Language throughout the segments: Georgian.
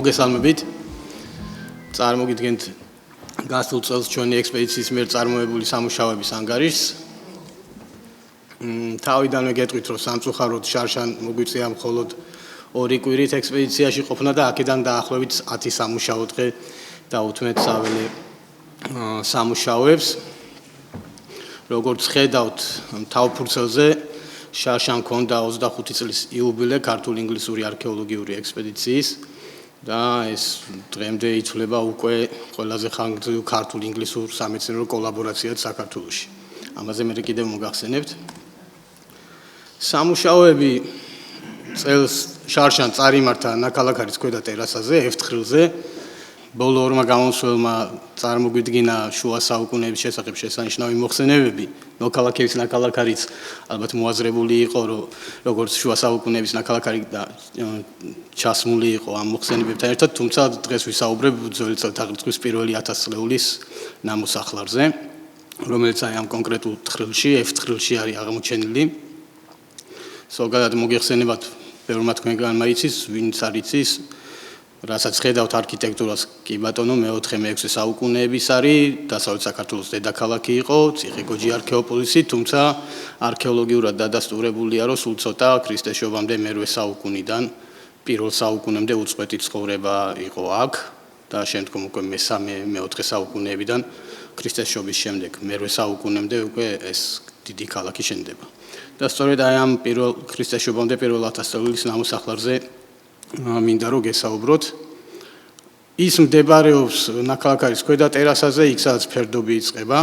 მოგესალმებით. წარმოგიდგენთ გასულ წელს ჩვენი ექსპედიციის მიერ წარმოებული სამუშაოების ანგარიშს. თავიდანვე გეტყვით, რომ სამწუხაროდ შარშან მოგვიწია მხოლოდ 2 კვირით ექსპედიციაში ყოფნა და აქედან დაახლოებით 10 სამუშაო დღე დაუთმეთ საველე სამუშაოებს. როგორც ხედავთ, თავფურცელზე შარშან ქონდა 25 წლის იუბილე ქართულ-ინგლისური არქეოლოგიური ექსპედიციის და ეს დღემდე ითვლება უკვე ყველაზე ხანგრძლივ ქართულ-ინგლისურ სამეცნიერო კოლაბორაციად საქართველოში. ამაზე მე კიდევ მოგახსენებთ. სამუშაოები წელს შარშან წარიმართა ნაქალაქარის ქვედა ტერასაზე, ევთხრილზე. ბოლო ორმა გამომსვლელმა წარმოგვიდგინა შუა საუკუნეების შესახებ შესანიშნავი მოხსენებები. მოქალაქეების ნაქალაქარიც ალბათ მოაზრებული იყო, რომ როგორც შუა საუკუნეების ნაქალაქარი ჩასმული იყო ამ მოხსენებებთან ერთად, თუმცა დღეს ვისაუბრებ ძველი წელთაღრიცხვის პირველი 1000 წლეულის ნამოსახლარზე, რომელიც აი ამ კონკრეტულ თხრილში, ევთხრილში არის აღმოჩენილი. ზოგადად მოგეხსენებათ, ბევრმა თქვენგანმა იცის, ვინც არ იცის, რასაც ხედავთ არქიტექტურას, კი ბატონო, მე-4-მე-6 საუკუნეების არის, დასავლეთ საქართველოს დედაქალაქი იყო, ციხე-გოჯი არქეოპოლისი, თუმცა არქეოლოგიურად დადასტურებულია, რომ სულ ცოტა ქრისტეს შობამდე მე-8 საუკუნიდან პირველ საუკუნემდე უწყვეტი ცხოვრება იყო აქ და შემდგომ უკვე მე-3-მე-4 საუკუნეებიდან ქრისტეს შობის შემდეგ მე-8 საუკუნემდე უკვე ეს დიდი ქალაქი შენდება. და სწორედ აი ამ პირველ ქრისტეს შობამდე პირველ 1000 წლეულის ნამოსახლარზე მინდა რომ გესაუბროთ. ის მდებარეობს ნაქალაქარის ქვედა ტერასაზე, იქ სადაც ფერდობი იწყება.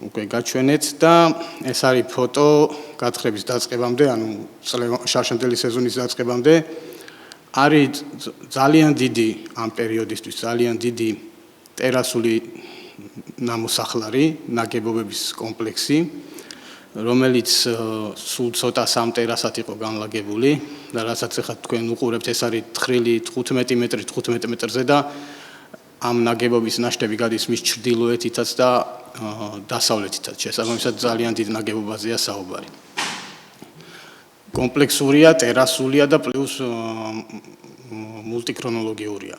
უკვე გაჩვენეთ და ეს არის ფოტო გათხრების დაწყებამდე, ანუ შარშანდელი სეზონის დაწყებამდე. არის ძალიან დიდი ამ პერიოდისთვის, ძალიან დიდი ტერასული ნამოსახლარი, ნაგებობების კომპლექსი, რომელიც სულ ცოტა 3 ტერასად იყო განლაგებული და რასაც ახლა თქვენ უყურებთ, ეს არის თხრილი 15 მეტრი 15 მეტრზე და ამ ნაგებობის ნაშთები გადის მის ჩრდილოეთითაც და დასავლეთითაც. შესაბამისად ძალიან დიდ ნაგებობაზეა საუბარი. კომპლექსურია, ტერასულია და პლუს მულტიქრონოლოგიურია.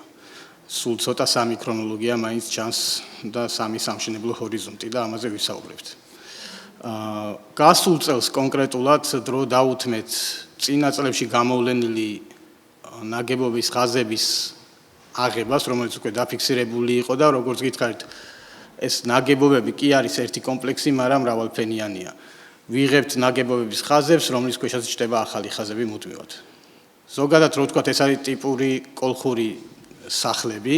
სულ ცოტა 3 ქრონოლოგია მაინც ჩანს და 3 სამშენებლო ჰორიზონტი და ამაზე ვისაუბრებთ. გასულ წელს კონკრეტულად დრო დაუთმეთ წინა წლებში გამოვლენილი ნაგებობის ხაზების აღებას, რომელიც უკვე დაფიქსირებული იყო და როგორც გითხარით, ეს ნაგებობები კი არის ერთი კომპლექსი, მაგრამ მრავალფენიანია. ვიღებთ ნაგებობების ხაზებს, რომლის ქვეშაც ჩნდება ახალი ხაზები მუდმივად. ზოგადად რო ვთქვათ, ეს არის ტიპური კოლხური სახლები,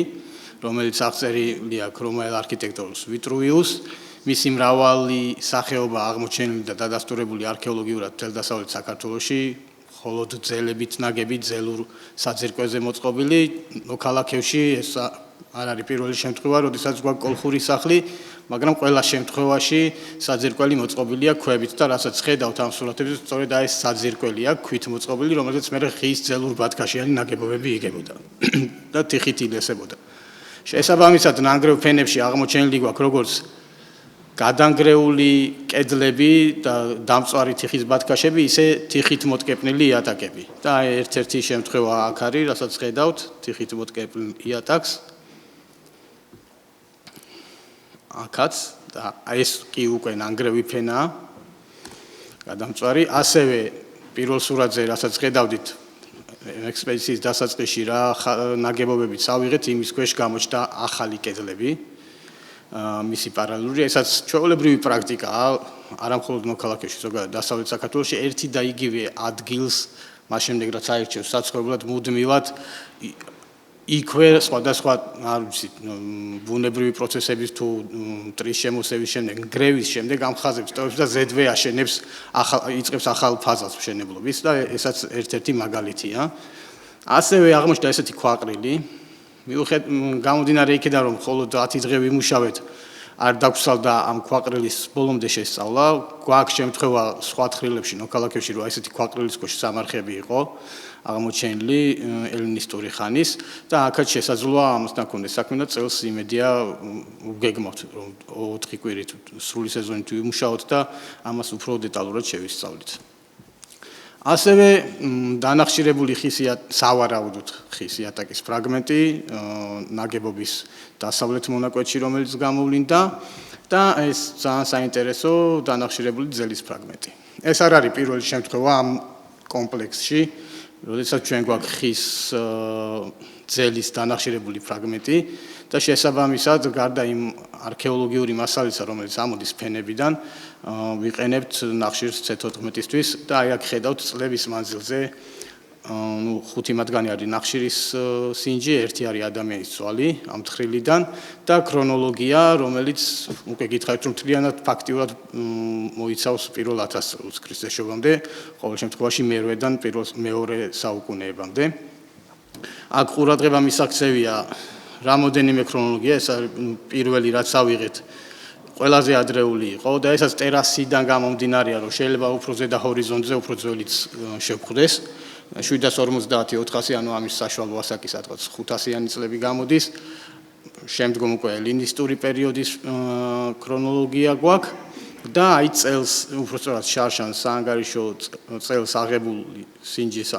რომელიც აღწერილი აქვს რომაელ არქიტექტორს ვიტრუვიუსს. მისი მრავალი სახეობა აღმოჩენილი და დადასტურებული არქეოლოგიურად მთელ დასავლეთ საქართველოში, მხოლოდ ძელებით ნაგები, ძელურ საძირკველზე მოწყობილი. მოქალაქეებში ეს არ არის პირველი შემთხვევა, როდესაც გვაქვს კოლხური სახლი, მაგრამ ყველა შემთხვევაში საძირკველი მოწყობილია ქვებით და რასაც ხედავთ ამ სურათებზე, სწორედ ეს საძირკველია, ქვით მოწყობილი, რომელზეც მე ხის ძელურ ბათქაშიანი ნაგებობები იგებოდა და თიხით ილესებოდა. შესაბამისად, ნანგრევ ფენებში აღმოჩენილი გვაქვს როგორც გადანგრეული კედლები და დამწვარი თიხის ბათქაშები, ისე თიხით მოტკეპნილი იატაკები. და ერთ-ერთი შემთხვევა აქ არის, რასაც ხედავთ, თიხით მოტკეპნილ იატაკს. აქაც და ეს კი უკვე ნანგრევი ფენაა გადამწვარი. ასევე პირველ სურათზე რასაც ხედავდით ექსპედიციის დასაწყისში რა ნაგებობებიც ავიღეთ, იმის ქვეშ გამოჩნდა ახალი კედლები. მისი პარალელური, ესაც ჩვეულებრივი პრაქტიკაა, არა მხოლოდ მოქალაქეში, ზოგადად დასავლეთ საქართველოში ერთი და იგივე ადგილს მას შემდეგ რაც აირჩევს საცხოვრებლად მუდმივად იქვე სხვადასხვა არ ვიცი ბუნებრივი პროცესების თუ მტრის შემოსევის შემდეგ გრევის შემდეგ ამხაზებს ტოვებს და ზედვე აშენებს იწყებს ახალ ფაზას მშენებლობის და ესაც ერთ-ერთი მაგალითია. ასევე აღმოჩნდა ესეთი ქვაყრილი გამომდინარე იქიდან რომ მხოლოდ 10 დღე ვიმუშავეთ არ დაგვრცალდა ამ ქვაყრილის ბოლომდე შესწავლა. გვაქვს შემთხვევა სხვა თხრილებში, მოქალაქეებში, რომ ესეთი ქვაყრილის ქვეშ სამარხები იყო აღმოჩენილი ელინისტური ხანის და აქაც შესაძლოა ამასთან ქონდეს საქმე და წელს იმედია უგეგმავთ რომ 4 კვირით სრული სეზონით ვიმუშაოთ და ამას უფრო დეტალურად შევისწავლით. ასევე დანახშირებული სავარაუდოდ ხის იატაკის ფრაგმენტი ნაგებობის დასავლეთ მონაკვეთში რომელიც გამოვლინდა და ეს ძალიან საინტერესო დანახშირებული ძელის ფრაგმენტი. ეს არ არის პირველი შემთხვევა ამ კომპლექსში, როდესაც ჩვენ გვაქვს ხის ძელის დანახშირებული ფრაგმენტი და შესაბამისად გარდა იმ არქეოლოგიური მასალისა, რომელიც ამოდის ფენებიდან, ვიყენებთ ნახშირს C14-ისთვის და აი აქ ხედავთ წლების მანძილზე 5 მათგანი არის ნახშირის სინჯი, ერთი არის ადამიანის ძვალი ამ თხრილიდან და ქრონოლოგია, რომელიც უკვე გითხარით რომ მთლიანად ფაქტიურად მოიცავს პირველ 1000 წელს ქრისტეს შობამდე, ყოველ შემთხვევაში მერვედან მეორე საუკუნეებამდე. აქ ყურადღება მისაქცევია რამოდენიმე ქრონოლოგია, ეს არის პირველი რაც ავიღეთ ყველაზე ადრეული იყო და ესაც ტერასიდან გამომდინარეა, რომ შეიძლება უფრო ზედა ჰორიზონტზე უფრო ძველიც შევხვდეს. 750 400-იანი ამის საშუალო ასაკი სადღაც 500-იანი წლები გამოდის. შემდგომ უკვე ელინისტური პერიოდის ქრონოლოგია გვაქვს და აი წელს უბრალოდ შარშან საანგარიშო წელს აღებული სინჯის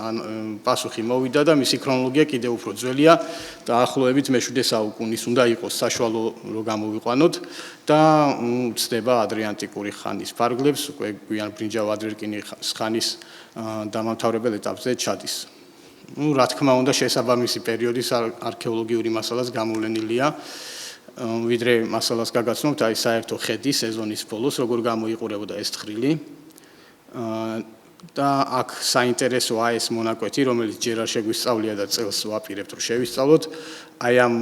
პასუხი მოვიდა და მისი ქრონოლოგია კიდევ უფრო ძველია დაახლოებით მე-7 საუკუნის უნდა იყოს საშუალო რო გამოვიყვანოთ და ცდება ადრეანტიკური ხანის ფარგლებს უკვე გვიან ბრინჯაო ადრერკინის ხანის დამამთავრებელ ეტაპზე ჩადის. რა თქმა უნდა შესაბამისი პერიოდის არქეოლოგიური მასალაც გამოვლენილია ვიდრე მასალას გაგაცნობთ აი საერთო ხედი სეზონის ბოლოს როგორ გამოიყურებოდა ეს თხრილი და აქ საინტერესოა ეს მონაკვეთი რომელიც ჯერ არ შეგვისწავლია და წელს ვაპირებთ რომ შევისწავლოთ აი ამ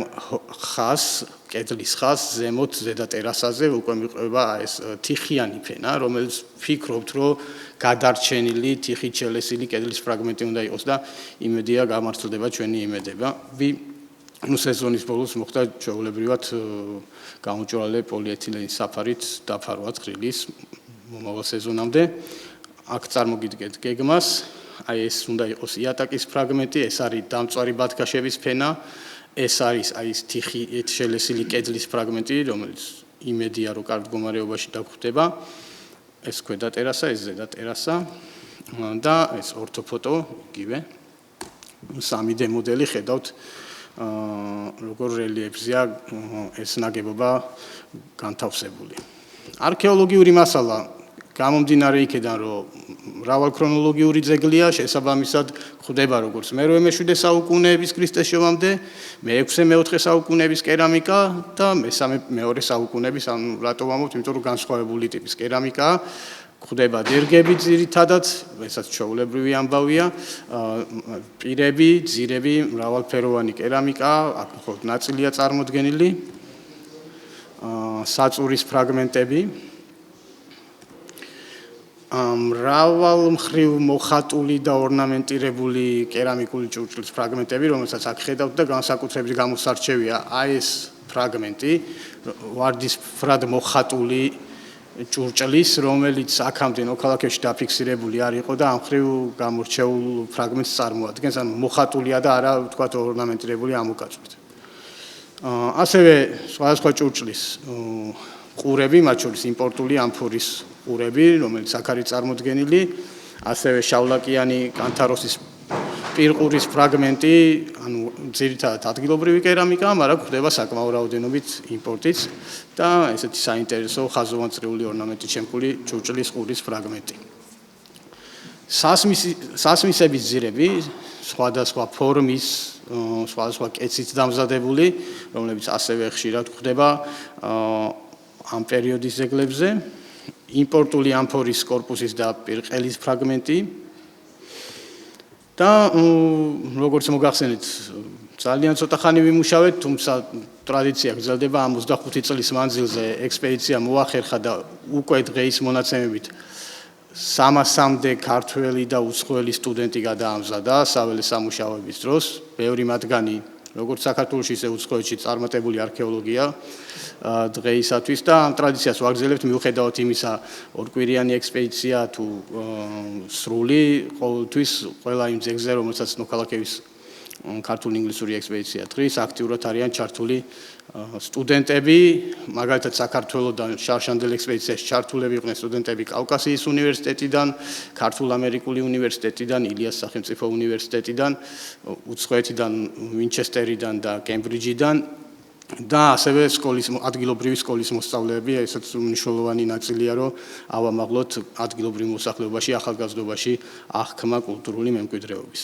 კედლის ხაზს ზემოთ ზედა ტერასაზე უკვე მიყვება ეს თიხიანი ფენა რომელიც ფიქრობთ რომ გადარჩენილი თიხით შელესილი კედლის ფრაგმენტი უნდა იყოს და იმედია გამართლდება ჩვენი იმედება სეზონის ბოლოს მოხდა ჩვეულებრივად გამოჭრალე პოლიეთილენის საფარით დაფარვა თხრილის მომავალ სეზონამდე. აქ წარმოგიდგეთ გეგმას, აი ეს უნდა იყოს იატაკის ფრაგმენტი, ეს არის დამწვარი ბათქაშების ფენა, ეს არის აი ეს თიხით შელესილი კედლის ფრაგმენტი, რომელიც იმედია რომ კარგ მდგომარეობაში დაგხვდება. ეს ქვედა ტერასა, ეს ზედა ტერასა და ეს ორთოფოტო იგივე. 3D მოდელი ხედავთ როგორ რელიეფზეა ეს ნაგებობა განთავსებული. არქეოლოგიური მასალა გამომდინარე იქიდან რომ მრავალ ქრონოლოგიური ძეგლია, შესაბამისად ხვდება როგორც მე-7 საუკუნეების ქრისტეს შობამდე, მე-6 მე-4 საუკუნეების კერამიკა და მე-3 საუკუნეების, ანუ რატო ვამბობთ, იმიტომ რომ განსხვავებული ტიპის კერამიკაა. ხვდება დერგები ძირითადად, ესაც ჩვეულებრივი ამბავია, პირები, ძირები, მრავალფეროვანი კერამიკა, აქ მხოლოდ ნაწილია წარმოდგენილი, საწურის ფრაგმენტები, მრავალმხრივ მოხატული და ორნამენტირებული კერამიკული ჭურჭლის ფრაგმენტები, რომელსაც აქ ხედავთ და განსაკუთრებით გამოსარჩევია აი ეს ფრაგმენტი, ვარდისფრად მოხატული ჭურჭლის, რომელიც აქამდე მოქალაქეში დაფიქსირებული არ იყო და ამ ხრივ გამორჩეულ ფრაგმენტს წარმოადგენს, ანუ მოხატულია და არა ვთქვათ ორნამენტირებული ამოკაწვრით. ასევე სხვადასხვა ჭურჭლის ყურები, მათ შორის იმპორტული ამფორის ყურები, რომელიც აქ არის წარმოდგენილი, ასევე შავლაკიანი კანთაროსის პირყურის ფრაგმენტი, ანუ ძირითადად ადგილობრივი კერამიკაა, მაგრამ გვხვდება საკმაო რაოდენობით იმპორტიც და ესეთი საინტერესო ხაზოვანწრიული ორნამენტით შემკული ჭურჭლის ყურის ფრაგმენტი. სასმისების ძირები, სხვადასხვა ფორმის, სხვადასხვა კეცით დამზადებული, რომლებიც ასევე ხშირად გვხვდება ამ პერიოდის ძეგლებზე, იმპორტული ამფორის კორპუსის და პირყელის ფრაგმენტი და როგორც მოგახსენეთ, ძალიან ცოტა ხანი ვიმუშავეთ, თუმცა ტრადიცია გრძელდება ამ 25 წლის მანძილზე ექსპედიცია მოახერხა და უკვე დღეის მონაცემებით 300-მდე ქართველი და უცხოელი სტუდენტი გადაამზადა საველე სამუშაოების დროს, ბევრი მათგანი როგორც საქართველოში, ისე უცხოეთში წარმატებული არქეოლოგია დღეისათვის და ამ ტრადიციას ვაგრძელებთ მიუხედავად იმისა, ორკვირიანი ექსპედიცია თუ სრული, ყოველთვის ყველა იმ ძეგლზე, რომელსაც მოქალაქეების ქართულ-ინგლისური ექსპედიცია დღის აქტიურად არიან ჩართული სტუდენტები, მაგალითად საქართველოდან შარშანდელ ექსპედიციაში ჩართულები იყვნენ სტუდენტები კავკასიის უნივერსიტეტიდან, ქართულ-ამერიკული უნივერსიტეტიდან, ილიას სახელმწიფო უნივერსიტეტიდან, უცხოეთიდან, ვინჩესტერიდან და კემბრიჯიდან და ასევე ადგილობრივი სკოლის მოსწავლეები, ესეც მნიშვნელოვანი ნაწილია, რომ ავამაღლოთ ადგილობრივ მოსახლეობაში, ახალგაზრდობაში აღქმა კულტურული მემკვიდრეობის.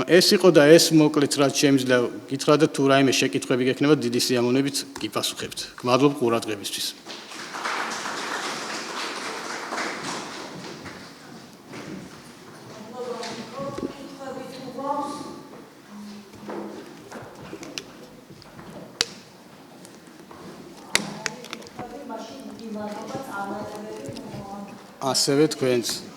ეს იყო და ეს მოკლედ რაც შემიძლია გითხრათ და თუ რაიმე შეკითხვები გექნება, დიდი სიამოვნებით გიპასუხებთ. გმადლობ ყურადღებისთვის. ასევე თქვენს